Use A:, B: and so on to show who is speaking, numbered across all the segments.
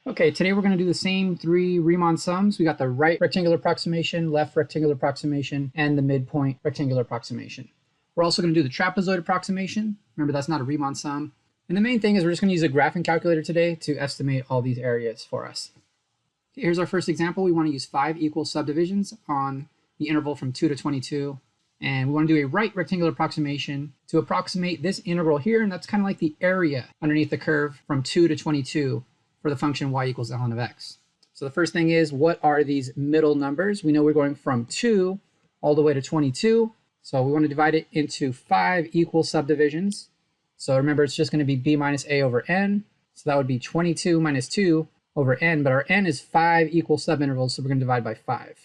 A: Okay, today we're going to do the same three Riemann sums. We got the right rectangular approximation, left rectangular approximation, and the midpoint rectangular approximation. We're also going to do the trapezoid approximation. Remember, that's not a Riemann sum. And the main thing is we're just going to use a graphing calculator today to estimate all these areas for us. Okay, here's our first example. We want to use 5 equal subdivisions on the interval from 2 to 22. And we want to do a right rectangular approximation to approximate this integral here, and that's kind of like the area underneath the curve from 2 to 22. For the function y equals ln of x. So the first thing is, what are these middle numbers? We know we're going from 2 all the way to 22. So we want to divide it into 5 equal subdivisions. So remember, it's just going to be b minus a over n. So that would be 22 minus 2 over n. But our n is 5 equal subintervals, so we're going to divide by 5.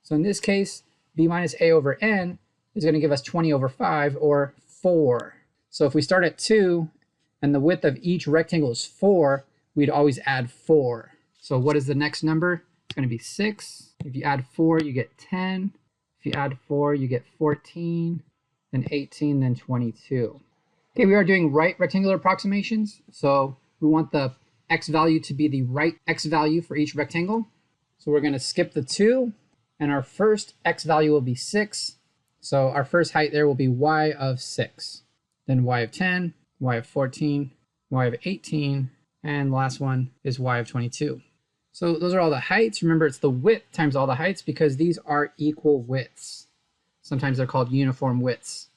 A: So in this case, b minus a over n is going to give us 20 over 5, or 4. So if we start at 2 and the width of each rectangle is 4, we'd always add 4. So what is the next number? It's going to be 6. If you add 4, you get 10. If you add 4, you get 14, then 18, then 22. Okay, we are doing right rectangular approximations. So we want the x value to be the right x value for each rectangle. So we're going to skip the 2, and our first x value will be 6. So our first height there will be y of 6. Then y of 10, y of 14, y of 18, and the last one is y of 22. So those are all the heights. Remember, it's the width times all the heights because these are equal widths. Sometimes they're called uniform widths.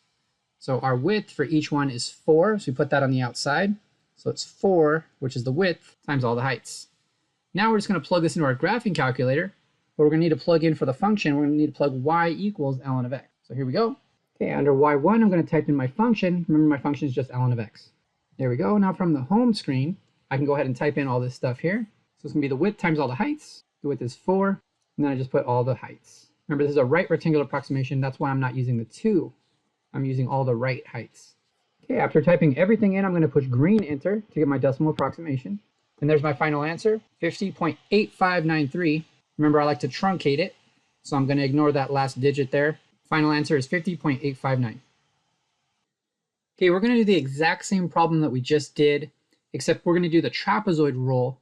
A: So our width for each one is 4. So we put that on the outside. So it's 4, which is the width, times all the heights. Now we're just going to plug this into our graphing calculator. But we're going to need to plug in for the function. We're going to need to plug y equals ln of x. So here we go. Okay, under y1, I'm going to type in my function. Remember, my function is just ln of x. There we go. Now from the home screen, I can go ahead and type in all this stuff here. So it's going to be the width times all the heights. The width is 4, and then I just put all the heights. Remember, this is a right rectangular approximation. That's why I'm not using the 2. I'm using all the right heights. Okay, after typing everything in, I'm going to push green enter to get my decimal approximation. And there's my final answer, 50.8593. Remember, I like to truncate it, so I'm going to ignore that last digit there. Final answer is 50.859. Okay, we're going to do the exact same problem that we just did, except we're going to do the trapezoid rule.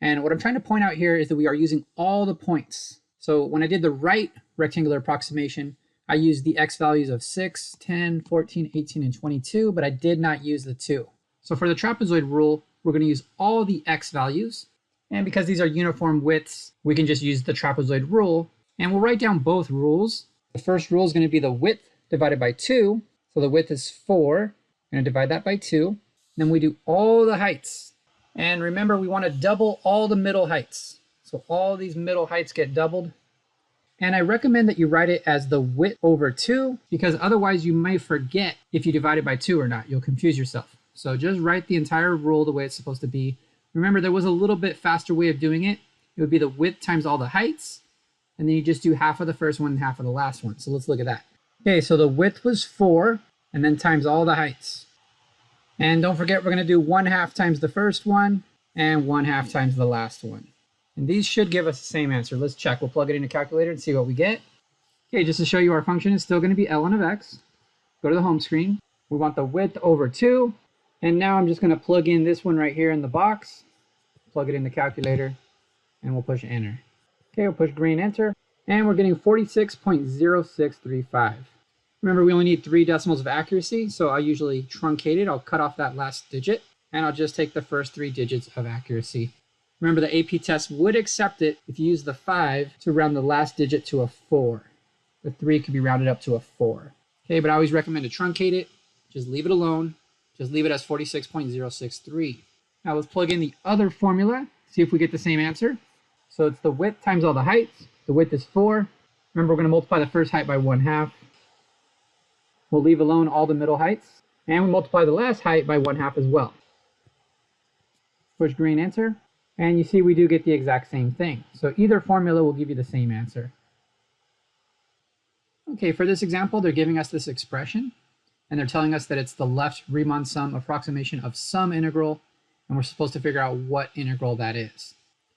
A: And what I'm trying to point out here is that we are using all the points. So when I did the right rectangular approximation, I used the x values of 6, 10, 14, 18, and 22, but I did not use the 2. So for the trapezoid rule, we're going to use all the x values. And because these are uniform widths, we can just use the trapezoid rule. And we'll write down both rules. The first rule is going to be the width divided by 2. So the width is 4. I'm going to divide that by 2. Then we do all the heights. And remember, we want to double all the middle heights. So all these middle heights get doubled. And I recommend that you write it as the width over 2, because otherwise you may forget if you divide it by 2 or not. You'll confuse yourself. So just write the entire rule the way it's supposed to be. Remember, there was a little bit faster way of doing it. It would be the width times all the heights. And then you just do half of the first one and half of the last one. So let's look at that. Okay, so the width was 4, and then times all the heights. And don't forget, we're going to do 1/2 times the first one and 1/2 times the last one. And these should give us the same answer. Let's check. We'll plug it in a calculator and see what we get. Okay, just to show you, our function is still going to be ln of x. Go to the home screen. We want the width over 2. And now I'm just going to plug in this one right here in the box. Plug it in the calculator, and we'll push enter. Okay, we'll push green enter. And we're getting 46.0635. Remember, we only need 3 decimals of accuracy, so I usually truncate it. I'll cut off that last digit, and I'll just take the first 3 digits of accuracy. Remember, the AP test would accept it if you use the 5 to round the last digit to a 4. The 3 could be rounded up to a 4. Okay, but I always recommend to truncate it. Just leave it alone. Just leave it as 46.063. Now let's plug in the other formula, see if we get the same answer. So it's the width times all the heights. The width is 4. Remember, we're going to multiply the first height by 1/2. We'll leave alone all the middle heights. And we multiply the last height by 1/2 as well. Push green enter. And you see we do get the exact same thing. So either formula will give you the same answer. Okay, for this example, they're giving us this expression. And they're telling us that it's the left Riemann sum approximation of some integral. And we're supposed to figure out what integral that is.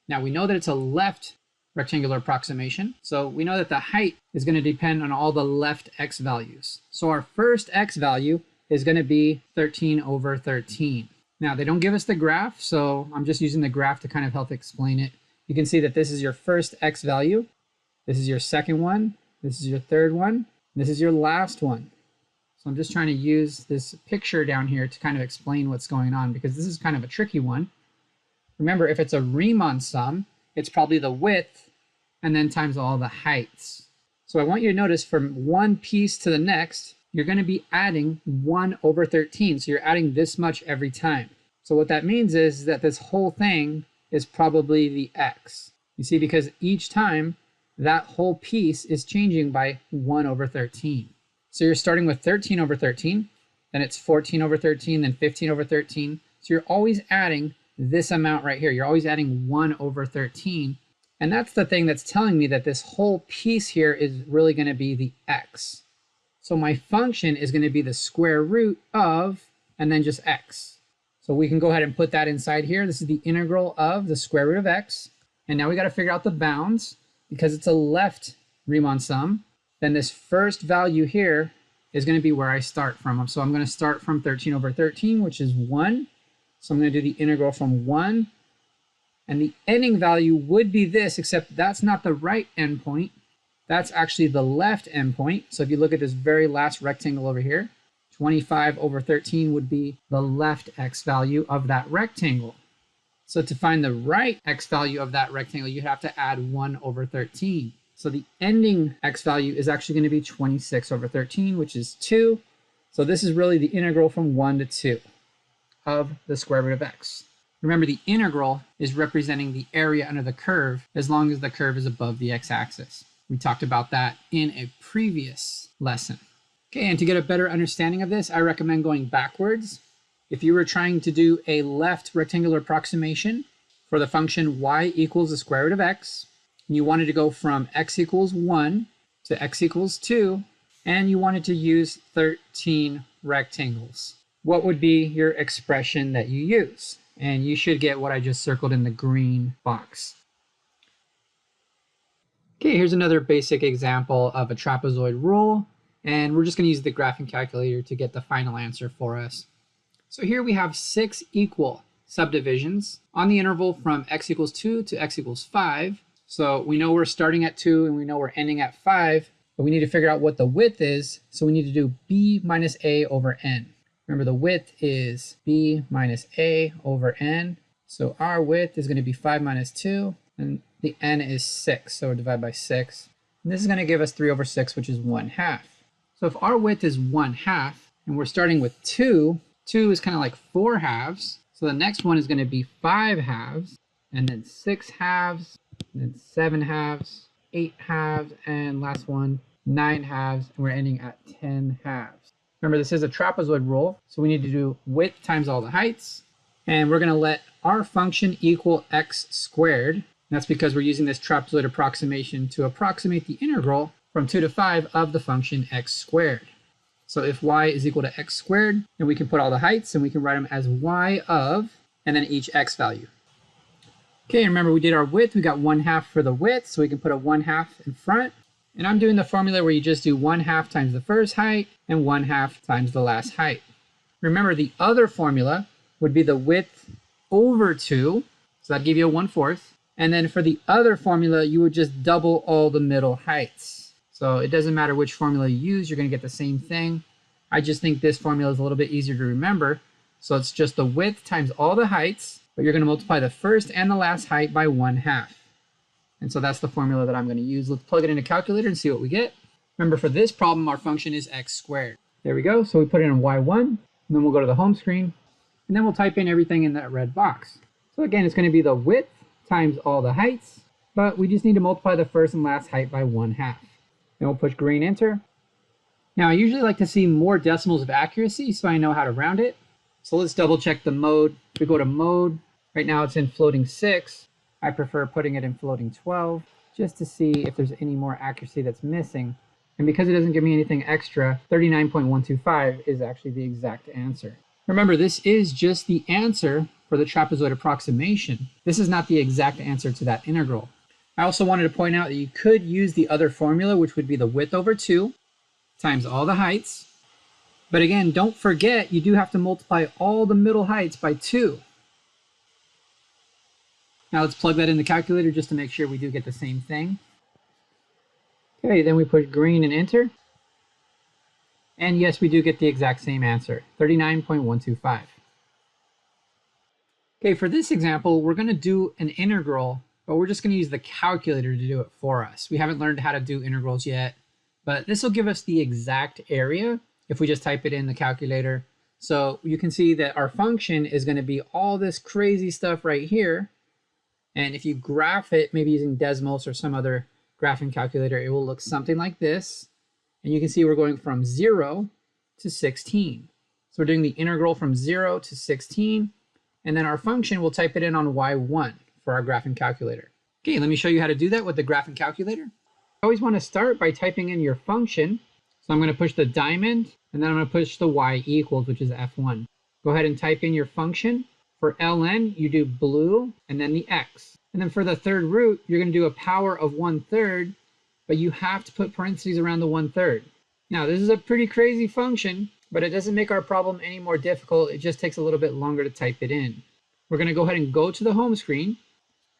A: Now we know that it's a left rectangular approximation. So we know that the height is going to depend on all the left x values. So our first x value is going to be 13 over 13. Now, they don't give us the graph, so I'm just using the graph to kind of help explain it. You can see that this is your first x value, this is your second one, this is your third one, this is your last one. So I'm just trying to use this picture down here to kind of explain what's going on, because this is kind of a tricky one. Remember, if it's a Riemann sum, it's probably the width and then times all the heights. So I want you to notice from one piece to the next, you're going to be adding 1 over 13. So you're adding this much every time. So what that means is that this whole thing is probably the x. You see, because each time that whole piece is changing by 1 over 13. So you're starting with 13 over 13, then it's 14 over 13, then 15 over 13. So you're always adding this amount right here. You're always adding 1 over 13. And that's the thing that's telling me that this whole piece here is really going to be the x. So my function is going to be the square root of, and then just x. So we can go ahead and put that inside here. This is the integral of the square root of x. And now we got to figure out the bounds. Because it's a left Riemann sum, then this first value here is going to be where I start from. So I'm going to start from 13 over 13, which is 1. So I'm going to do the integral from 1. And the ending value would be this, except that's not the right endpoint. That's actually the left endpoint. So if you look at this very last rectangle over here, 25 over 13 would be the left x value of that rectangle. So to find the right x value of that rectangle, you have to add 1 over 13. So the ending x value is actually going to be 26 over 13, which is 2. So this is really the integral from 1 to 2 of the square root of x. Remember, the integral is representing the area under the curve as long as the curve is above the x-axis. We talked about that in a previous lesson. Okay, and to get a better understanding of this, I recommend going backwards. If you were trying to do a left rectangular approximation for the function y equals the square root of x, and you wanted to go from x equals 1 to x equals 2, and you wanted to use 13 rectangles, what would be your expression that you use? And you should get what I just circled in the green box. Okay, here's another basic example of a trapezoid rule, and we're just going to use the graphing calculator to get the final answer for us. So here we have 6 equal subdivisions on the interval from x equals 2 to x equals 5. So we know we're starting at 2 and we know we're ending at 5, but we need to figure out what the width is. So we need to do b minus a over n. Remember, the width is b minus a over n. So our width is going to be 5 minus 2, and the n is 6. So we'll divide by 6. And this is going to give us 3 over 6, which is 1/2. So if our width is 1/2, and we're starting with 2, 2 is kind of like 4 halves. So the next one is going to be 5 halves, and then 6 halves, and then 7 halves, 8 halves, and last one, 9 halves, and we're ending at 10 halves. Remember, this is a trapezoid rule, so we need to do width times all the heights, and we're going to let our function equal x squared. That's because we're using this trapezoid approximation to approximate the integral from 2 to 5 of the function x squared. So if y is equal to x squared, then we can put all the heights and we can write them as y of, and then each x value. Okay, remember we did our width, we got 1/2 for the width, so we can put a 1/2 in front. And I'm doing the formula where you just do 1/2 times the first height and 1/2 times the last height. Remember, the other formula would be the width over 2, so that'd give you a 1/4. And then for the other formula, you would just double all the middle heights. So it doesn't matter which formula you use, you're going to get the same thing. I just think this formula is a little bit easier to remember. So it's just the width times all the heights, but you're going to multiply the first and the last height by 1/2. And so that's the formula that I'm going to use. Let's plug it in a calculator and see what we get. Remember, for this problem, our function is x squared. There we go. So we put it in y1, and then we'll go to the home screen, and then we'll type in everything in that red box. So again, it's going to be the width times all the heights, but we just need to multiply the first and last height by 1/2. Then we'll push green enter. Now, I usually like to see more decimals of accuracy so I know how to round it. So let's double check the mode. If we go to mode, right now it's in floating 6. I prefer putting it in floating 12 just to see if there's any more accuracy that's missing. And because it doesn't give me anything extra, 39.125 is actually the exact answer. Remember, this is just the answer for the trapezoid approximation. This is not the exact answer to that integral. I also wanted to point out that you could use the other formula, which would be the width over 2 times all the heights. But again, don't forget, you do have to multiply all the middle heights by 2. Now let's plug that in the calculator just to make sure we do get the same thing. Okay, then we push green and enter. And yes, we do get the exact same answer, 39.125. Okay, for this example, we're going to do an integral, but we're just going to use the calculator to do it for us. We haven't learned how to do integrals yet, but this will give us the exact area if we just type it in the calculator. So you can see that our function is going to be all this crazy stuff right here. And if you graph it, maybe using Desmos or some other graphing calculator, it will look something like this. And you can see we're going from 0 to 16. So we're doing the integral from 0 to 16. And then our function, we'll type it in on y1 for our graphing calculator. Okay, let me show you how to do that with the graphing calculator. You always want to start by typing in your function. So I'm going to push the diamond, and then I'm going to push the y equals, which is f1. Go ahead and type in your function. For ln, you do blue, and then the x. And then for the third root, you're going to do a power of 1/3, but you have to put parentheses around the 1/3. Now, this is a pretty crazy function, but it doesn't make our problem any more difficult. It just takes a little bit longer to type it in. We're going to go ahead and go to the home screen.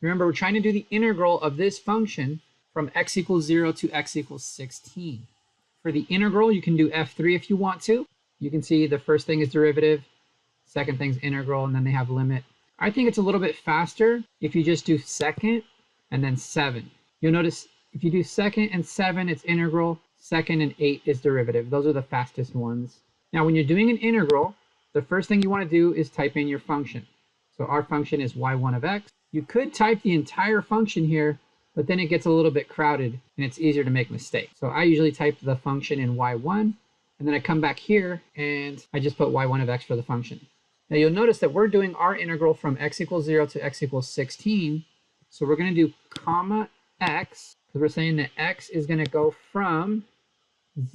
A: Remember, we're trying to do the integral of this function from x equals 0 to x equals 16. For the integral, you can do f3 if you want to. You can see the first thing is derivative, second thing's integral, and then they have limit. I think it's a little bit faster if you just do second and then 7. You'll notice if you do second and 7, it's integral. Second and 8 is derivative. Those are the fastest ones. Now, when you're doing an integral, the first thing you want to do is type in your function. So our function is y1 of x. You could type the entire function here, but then it gets a little bit crowded and it's easier to make mistakes. So I usually type the function in y1, and then I come back here and I just put y1 of x for the function. Now you'll notice that we're doing our integral from x equals 0 to x equals 16. So we're going to do comma x, because we're saying that x is going to go from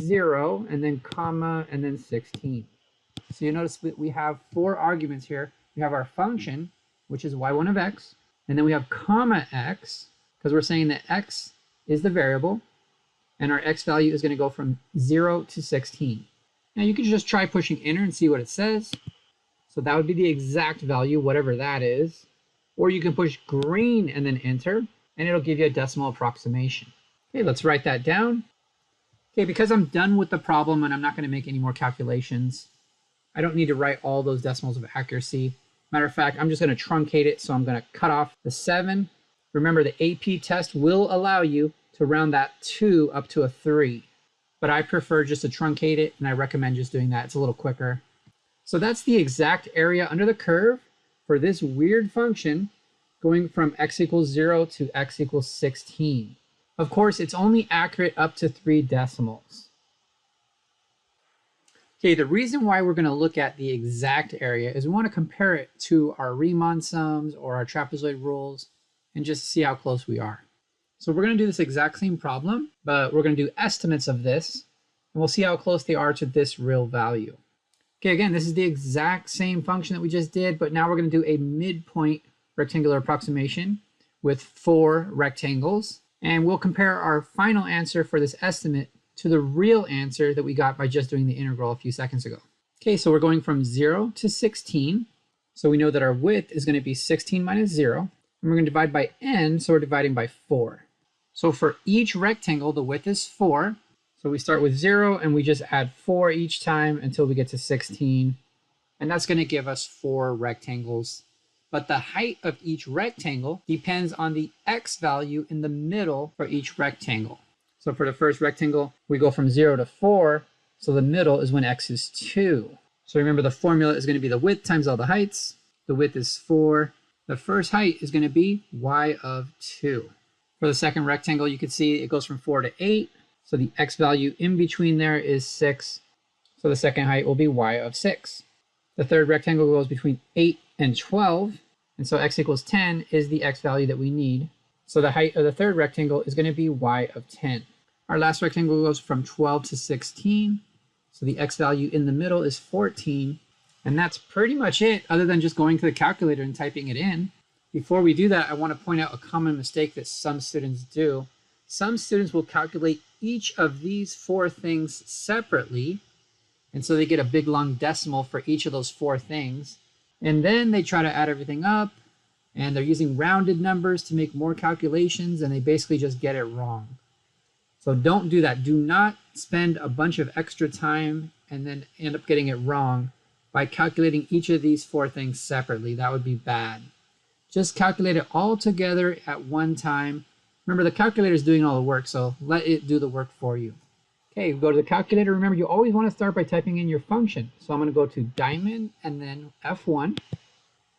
A: 0 and then comma and then 16. So you notice that we have 4 arguments here. We have our function, which is y1 of x, and then we have comma x, because we're saying that x is the variable, and our x value is going to go from 0 to 16. Now you can just try pushing enter and see what it says. So that would be the exact value, whatever that is. Or you can push green and then enter, and it'll give you a decimal approximation. Okay, let's write that down. Okay, because I'm done with the problem and I'm not going to make any more calculations, I don't need to write all those decimals of accuracy. Matter of fact, I'm just going to truncate it, so I'm going to cut off the 7. Remember, the AP test will allow you to round that 2 up to a 3. But I prefer just to truncate it, and I recommend just doing that. It's a little quicker. So that's the exact area under the curve for this weird function going from x equals 0 to x equals 16. Of course, it's only accurate up to 3 decimals. Okay, the reason why we're going to look at the exact area is we want to compare it to our Riemann sums or our trapezoid rules and just see how close we are. So we're going to do this exact same problem, but we're going to do estimates of this, and we'll see how close they are to this real value. Okay, again, this is the exact same function that we just did, but now we're going to do a midpoint rectangular approximation with 4 rectangles, and we'll compare our final answer for this estimate to the real answer that we got by just doing the integral a few seconds ago. Okay, so we're going from 0 to 16, so we know that our width is going to be 16 minus 0, and we're going to divide by n, so we're dividing by 4. So for each rectangle, the width is 4. So we start with 0 and we just add 4 each time until we get to 16. And that's going to give us 4 rectangles. But the height of each rectangle depends on the x value in the middle for each rectangle. So for the first rectangle, we go from 0 to 4. So the middle is when x is 2. So remember, the formula is going to be the width times all the heights. The width is 4. The first height is going to be y of 2. For the second rectangle, you can see it goes from 4 to 8. So the x value in between there is 6. So the second height will be y of 6. The third rectangle goes between 8 and 12. And so x equals 10 is the x value that we need. So the height of the third rectangle is going to be y of 10. Our last rectangle goes from 12 to 16. So the x value in the middle is 14. And that's pretty much it, other than just going to the calculator and typing it in. Before we do that, I want to point out a common mistake that some students do. Some students will calculate each of these 4 things separately, And so they get a big long decimal for each of those 4 things. And then they try to add everything up, and they're using rounded numbers to make more calculations, and they basically just get it wrong. So don't do that. Do not spend a bunch of extra time and then end up getting it wrong by calculating each of these 4 things separately. That would be bad. Just calculate it all together at one time. Remember, the calculator is doing all the work, so let it do the work for you. Okay, go to the calculator. Remember, you always want to start by typing in your function. So I'm going to go to diamond and then F1.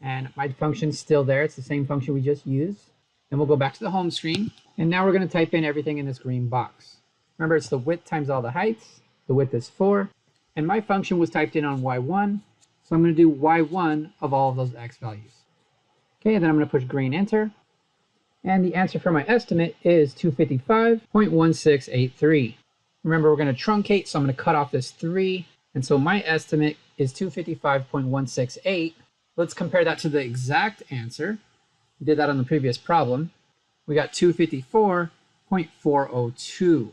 A: And my function's still there. It's the same function we just used. Then we'll go back to the home screen. And now we're going to type in everything in this green box. Remember, it's the width times all the heights. The width is 4. And my function was typed in on y1. So I'm going to do y1 of all of those x values. Okay, then I'm going to push green enter. And the answer for my estimate is 255.1683. Remember, we're going to truncate, so I'm going to cut off this 3. And so my estimate is 255.168. Let's compare that to the exact answer. We did that on the previous problem. We got 254.402.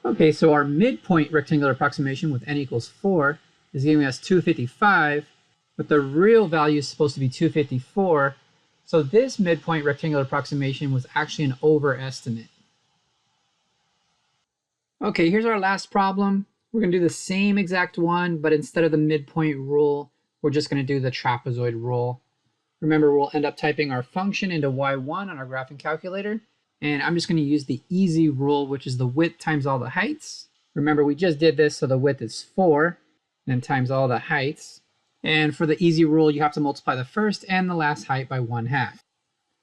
A: Okay, so our midpoint rectangular approximation with n equals 4 is giving us 255, but the real value is supposed to be 254. So this midpoint rectangular approximation was actually an overestimate. Okay, here's our last problem. We're going to do the same exact one, but instead of the midpoint rule, we're just going to do the trapezoid rule. Remember, we'll end up typing our function into y1 on our graphing calculator. And I'm just going to use the easy rule, which is the width times all the heights. Remember, we just did this, so the width is 4, then times all the heights. And for the easy rule, you have to multiply the first and the last height by 1/2.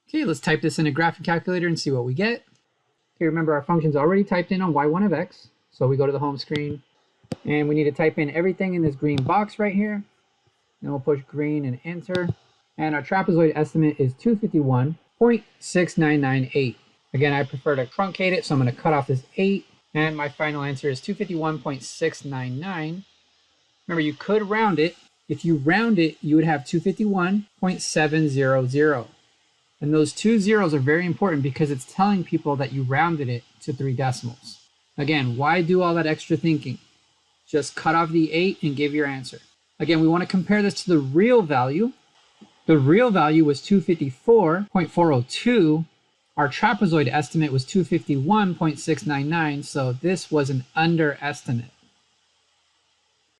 A: Okay, let's type this in a graphing calculator and see what we get. Okay, remember our function's already typed in on y1 of x. So we go to the home screen, and we need to type in everything in this green box right here. Then we'll push green and enter. And our trapezoid estimate is 251.6998. Again, I prefer to truncate it, so I'm going to cut off this 8. And my final answer is 251.699. Remember, you could round it. If you round it, you would have 251.700. And those 2 zeros are very important because it's telling people that you rounded it to 3 decimals. Again, why do all that extra thinking? Just cut off the 8 and give your answer. Again, we want to compare this to the real value. The real value was 254.402. Our trapezoid estimate was 251.699, so this was an underestimate.